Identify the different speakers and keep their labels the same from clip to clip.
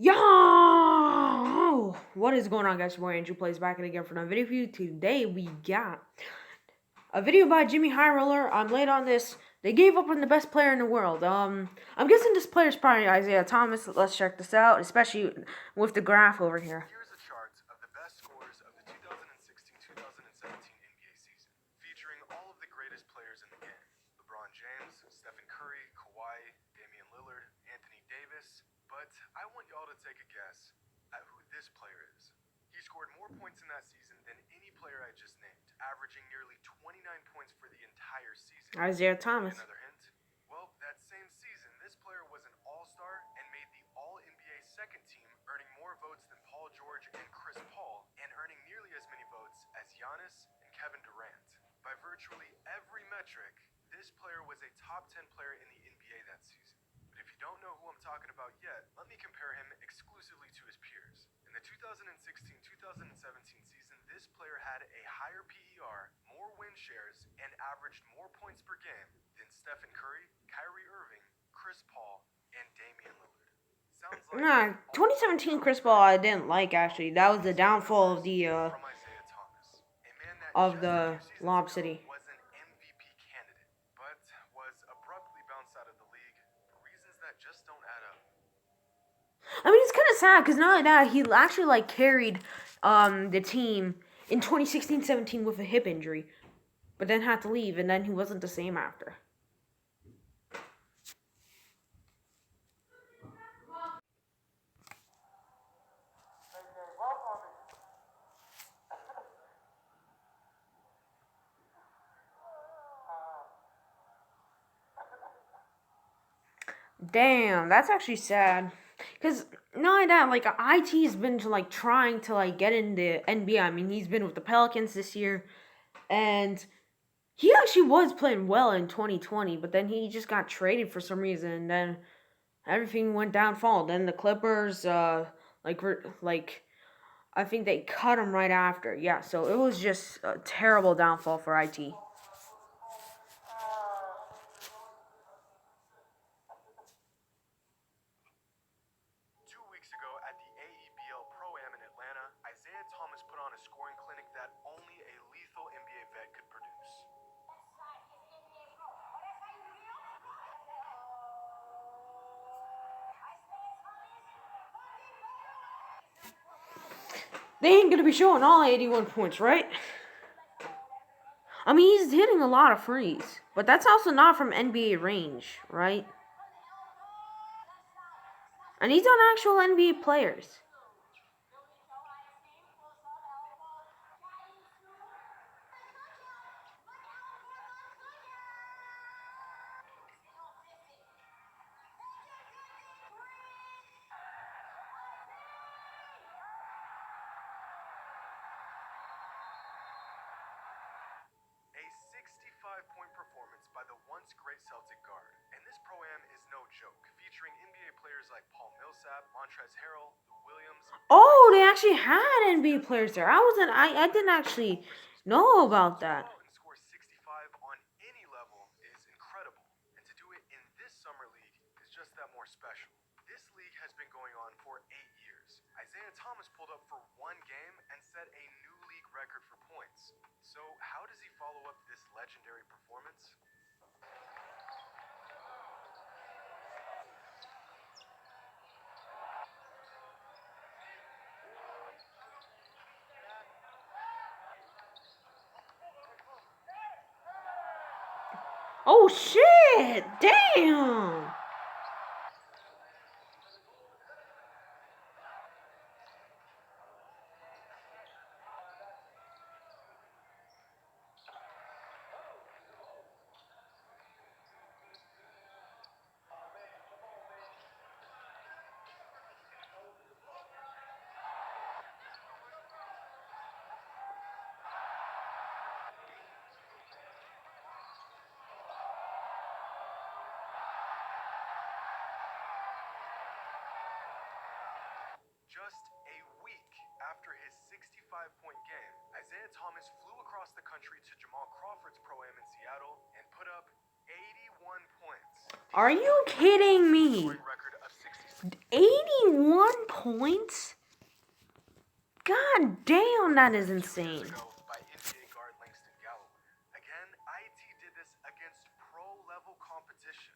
Speaker 1: Yo! What is going on, guys? Your boy Andrew plays back and again for another video for you. Today we got a video by Jimmy High Roller. I'm late on this. They gave up on the best player in the world. I'm guessing this player's probably Isaiah Thomas. Let's check this out, especially with the graph over here.
Speaker 2: Here's a chart of the best scores of the 2016-2017 NBA season, featuring all of the greatest players in the game. LeBron James, Stephen Curry, Kawhi, Damian Lillard, Anthony Davis. But I want y'all to take a guess at who this player is. He scored more points in that season than any player I just named, averaging nearly 29 points for the entire season.
Speaker 1: Isaiah Thomas.
Speaker 2: Another hint? Well, that same season, this player was an all-star and made the All-NBA second team, earning more votes than Paul George and Chris Paul, and earning nearly as many votes as Giannis and Kevin Durant. By virtually every metric, this player was a top 10 player in the NBA that season. But if you don't know who I'm talking about yet, let me compare him exclusively to his peers. In the 2016-2017 season, this player had a higher PER, more win shares, and averaged more points per game than Stephen Curry, Kyrie Irving, Chris Paul, and Damian Lillard. Sounds like
Speaker 1: 2017 Chris Paul I didn't like, actually. That was the downfall of the
Speaker 2: from Isaiah Thomas, a man that just a few seasons
Speaker 1: Lob
Speaker 2: ago
Speaker 1: City.
Speaker 2: was an MVP candidate, but was abruptly bounced out of the league for reasons that just don't add up.
Speaker 1: I mean, it's kind of sad because not only that, he actually carried the team in 2016-17 with a hip injury, but then had to leave, and then he wasn't the same after. Damn, that's actually sad. Because not only that, IT's been trying to get in the NBA. I mean, he's been with the Pelicans this year, and he actually was playing well in 2020, but then he just got traded for some reason, and then everything went downfall. Then the Clippers, I think they cut him right after. Yeah, so it was just a terrible downfall for IT.
Speaker 2: 2 weeks ago at the AEBL Pro-Am in Atlanta, Isaiah Thomas put on a scoring clinic that only a lethal NBA vet could produce.
Speaker 1: They ain't gonna be showing all 81 points, right? I mean, he's hitting a lot of threes, but that's also not from NBA range, right? And he's on actual NBA players.
Speaker 2: A 65-point performance by the once great Celtic guard. And this Pro-Am is no joke, featuring NBA players like Paul Millsap, Montrezl Harrell, Lou Williams.
Speaker 1: Oh, they actually had NBA players there. I didn't actually know about that.
Speaker 2: And score 65 on any level is incredible. And to do it in this summer league is just that more special. This league has been going on for 8 years. Isaiah Thomas pulled up for one game and set a new league record for points. So how does he follow up this legendary performance?
Speaker 1: Oh shit! Damn!
Speaker 2: Just a week after his 65-point game, Isaiah Thomas flew across the country to Jamal Crawford's Pro-Am in Seattle and put up 81 points.
Speaker 1: Are you kidding me? 81 points? God damn, that is insane.
Speaker 2: By NBA guard Langston Galloway. Again, IT did this against pro-level competition.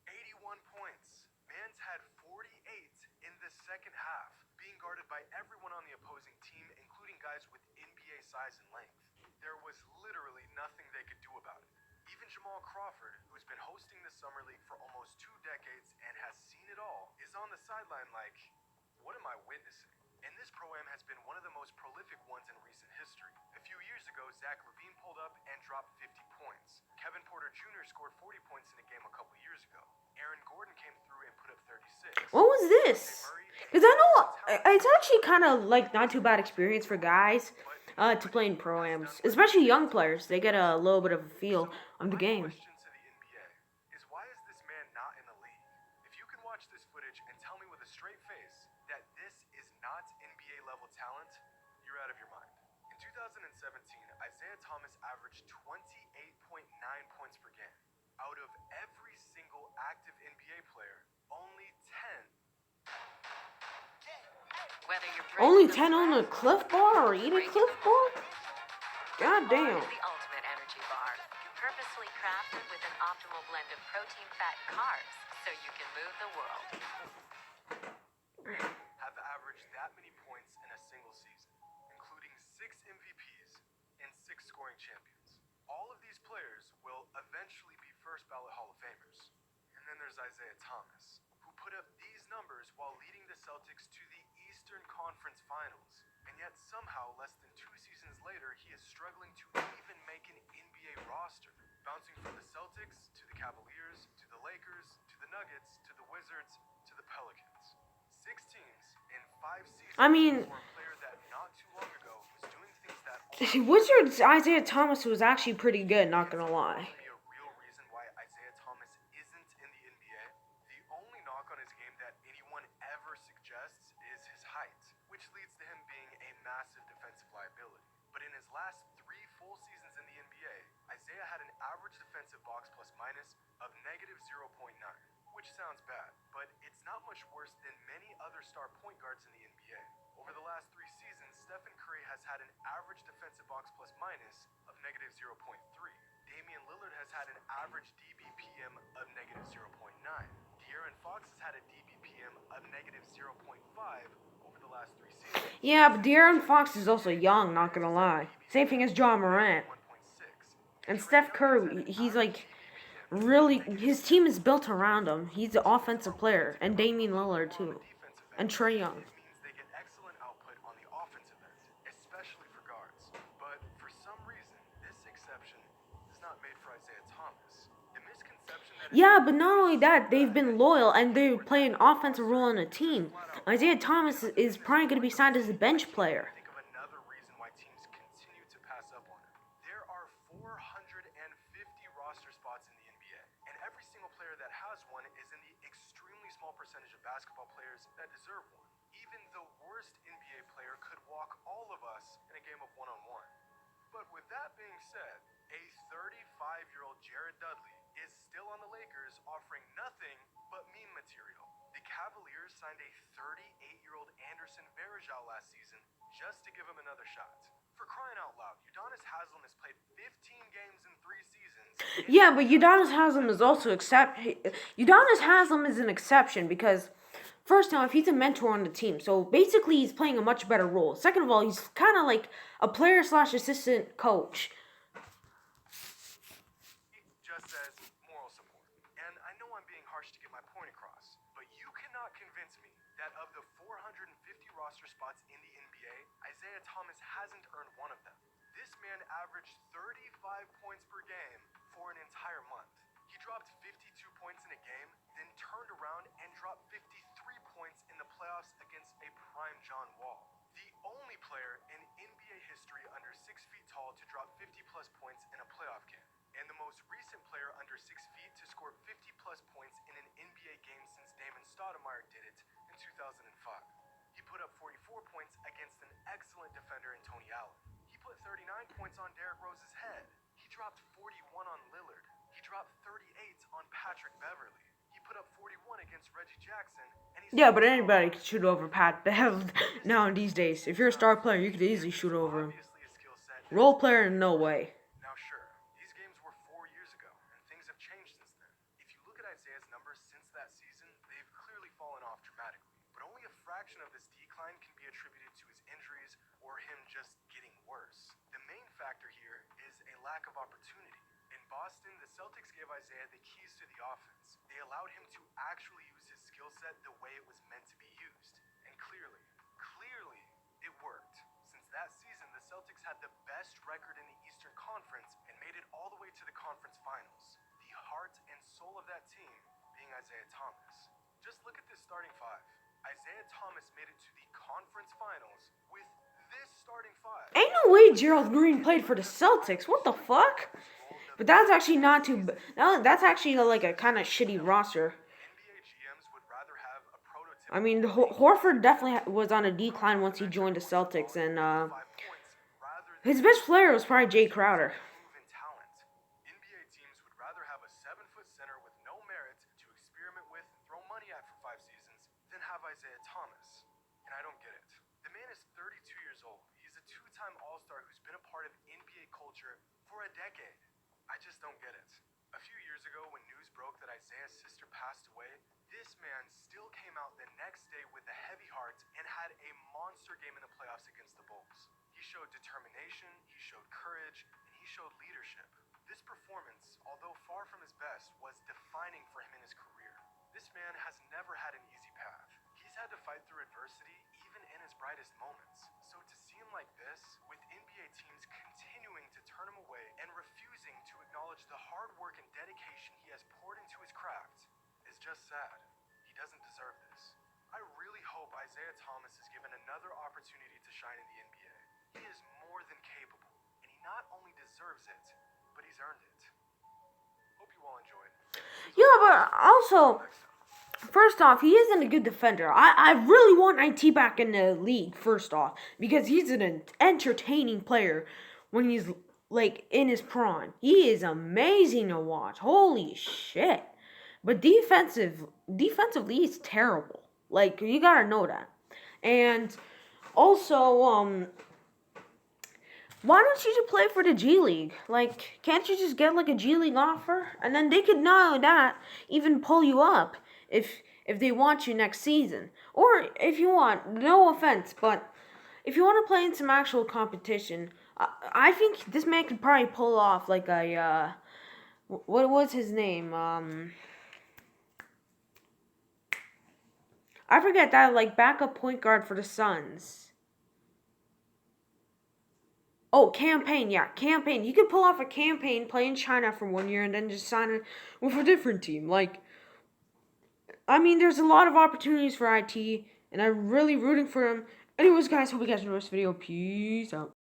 Speaker 2: 81 points. Mans had 48 in the second half, being guarded by everyone on the opposing team, including guys with NBA size and length. There was literally nothing they could do about it. Even Jamal Crawford, who's been hosting the Summer League for almost 2 decades and has seen it all, is on the sideline like, what am I witnessing? And this pro-am has been one of the most prolific ones in recent history. A few years ago, Zach LaVine pulled up and dropped 50 points. Kevin Porter Jr. scored 40 points in a game a couple years ago. Aaron Gordon came through and put up 36.
Speaker 1: What was this? Because I know it's actually kind of like not too bad experience for guys to play in pro-ams, especially young players. They get a little bit of a feel on the game.
Speaker 2: My question to the NBA is, why is this man not in the league? If you can watch this footage and tell me with a straight face that this is not NBA level talent, you're out of your mind. In 2017, Isaiah Thomas averaged 28.9 points per game. Out of every single active NBA player, only 10.
Speaker 1: Only 10 on a Cliff Bar or eat a Cliff Bar? God damn.
Speaker 3: The ultimate energy bar, purposely crafted with an optimal blend of protein, fat, and carbs, so you can move the world.
Speaker 2: Have averaged that many points in a single season, including 6 MVPs and 6 scoring champions. All of these players will eventually be first ballot Hall of Famers. And then there's Isaiah Thomas, who put up these numbers while leading the Celtics to the Eastern Conference Finals. And yet somehow, less than 2 seasons later, he is struggling to even make an NBA roster, bouncing from the Celtics to the Cavaliers to the Lakers to the Nuggets to the Wizards to the Pelicans. 6 teams in 5 seasons.
Speaker 1: I mean,
Speaker 2: for a player that not too long ago was doing things that
Speaker 1: Wizards Isaiah Thomas was actually pretty good, not gonna lie.
Speaker 2: be a real reason why Isaiah Thomas isn't in the NBA. The only knock on his game that anyone ever suggests is his height, which leads to him being a massive defensive liability. But in his last 3 full seasons in the NBA, Isaiah had an average defensive box plus minus of negative 0.9, which sounds bad, but it's not much worse than many other star point guards in the NBA. Over the last 3 seasons, Stephen Curry has had an average defensive box plus minus of negative 0.3. Damian Lillard has had an average DBPM of negative 0.9. De'Aaron Fox has had a DBPM of negative 0.5 over the last 3 seasons.
Speaker 1: Yeah, but De'Aaron Fox is also young, not gonna lie. Same thing as John Morant.
Speaker 2: 1.6.
Speaker 1: And Steph Curry, he's like really, his team is built around him. He's an offensive player, and Damian Lillard too, and Trae Young.
Speaker 2: It means they get excellent output on the offensive end, especially for guards. But for some reason, this exception is not made for Isaiah Thomas. The misconception that
Speaker 1: Yeah, but not only that, they've been loyal and they play an offensive role on a team. Isaiah Thomas is probably going to be signed as a bench player.
Speaker 2: think of another reason why teams continue to pass up on him. There are 450 roster spots in the NBA, and every single player that has one is in the extremely small percentage of basketball players that deserve one. Even the worst NBA player could walk all of us in a game of one-on-one. But with that being said, a 35-year-old Jared Dudley is still on the Lakers, offering nothing but meme material. The Cavaliers signed a 38-year-old Anderson Varejao last season just to give him another shot. For crying out loud, Udonis Haslem has played 15 games in 3 seasons.
Speaker 1: Yeah, but Udonis Haslem is also Udonis Haslem is an exception because, first off, he's a mentor on the team, so basically he's playing a much better role. Second of all, he's kind of like a player/assistant coach.
Speaker 2: Just as moral support. And I know I'm being harsh to get my point across, but you cannot convince me that of the 450 roster spots in the NBA, Isaiah Thomas hasn't earned one of them. This man averaged 35 points per game for an entire month. He dropped 52 points in a game, then turned around and dropped 53 points in the playoffs against a prime John Wall. The only player in NBA history under 6 feet tall to drop 50-plus points in a playoff game. And the most recent player under 6 feet to score 50-plus points in an NBA game since Damon Stoudemire did it in 2005. He put up 44 points against an excellent defender in Tony Allen. He put 39 points on Derrick Rose's head. He dropped 41 on Lillard. He dropped 38 on Patrick Beverley. He put up 41 against against Reggie Jackson, and he's
Speaker 1: Yeah, but anybody can shoot over Pat Bev now in these days. If you're a star player, you could easily shoot over him.
Speaker 2: obviously a skill set.
Speaker 1: Role player, no way.
Speaker 2: Now, sure, these games were 4 years ago, and things have changed since then. If you look at Isaiah's numbers since that season, they've clearly fallen off dramatically. But only a fraction of this decline can be attributed to his injuries or him just getting worse. The main factor here is a lack of opportunity. In Boston, the Celtics gave Isaiah the keys to the offense. They allowed him to actually use his skill set the way it was meant to be used. And clearly, it worked. Since that season, the Celtics had the best record in the Eastern Conference and made it all the way to the conference finals. The heart and soul of that team being Isaiah Thomas. Just look at this starting five. Isaiah Thomas made it to the conference finals with this starting five.
Speaker 1: Ain't no way Gerald Green played for the Celtics. What the fuck? But that's actually not too. No, that's actually like a kind of shitty roster.
Speaker 2: NBA GMs would rather have a prototypical
Speaker 1: I mean, Horford definitely was on a decline once he joined the Celtics, and
Speaker 2: 5 points rather than
Speaker 1: his best player was probably Jay Crowder.
Speaker 2: proven talent. NBA teams would rather have a 7-foot center with no merit to experiment with and throw money at for 5 seasons than have Isaiah Thomas. And I don't get it. The man is 32 years old. He's a 2-time All-Star who's been a part of NBA culture for a decade. I just don't get it. A few years ago, when news broke that Isaiah's sister passed away, this man still came out the next day with a heavy heart and had a monster game in the playoffs against the Bulls. He showed determination, he showed courage, and he showed leadership. This performance, although far from his best, was defining for him in his career. This man has never had an easy path. He's had to fight through adversity even in his brightest moments. So to see him like this, with NBA teams continuing to turn him away and refusing to acknowledge the hard work and dedication he has poured into his craft, is just sad. He doesn't deserve this. I really hope Isaiah Thomas is given another opportunity to shine in the NBA. He is more than capable, and he not only deserves it, but he's earned it. Hope you all enjoyed.
Speaker 1: Yeah, but also, first off, he isn't a good defender. I really want IT back in the league, first off, because he's an entertaining player when he's, like, in his prime. He is amazing to watch. Holy shit. But defensively, he's terrible. Like, you gotta know that. And also, why don't you just play for the G League? Like, can't you just get like a G League offer? And then they could not that even pull you up if they want you next season. Or if you want, no offense, but if you want to play in some actual competition, I think this man could probably pull off like a what was his name? I forget that, like, backup point guard for the Suns. Oh, campaign, yeah, campaign. You could pull off a campaign, play in China for 1 year, and then just sign it with a different team. Like, I mean, there's a lot of opportunities for IT, and I'm really rooting for him. Anyways, guys, hope you guys enjoyed this video. Peace out.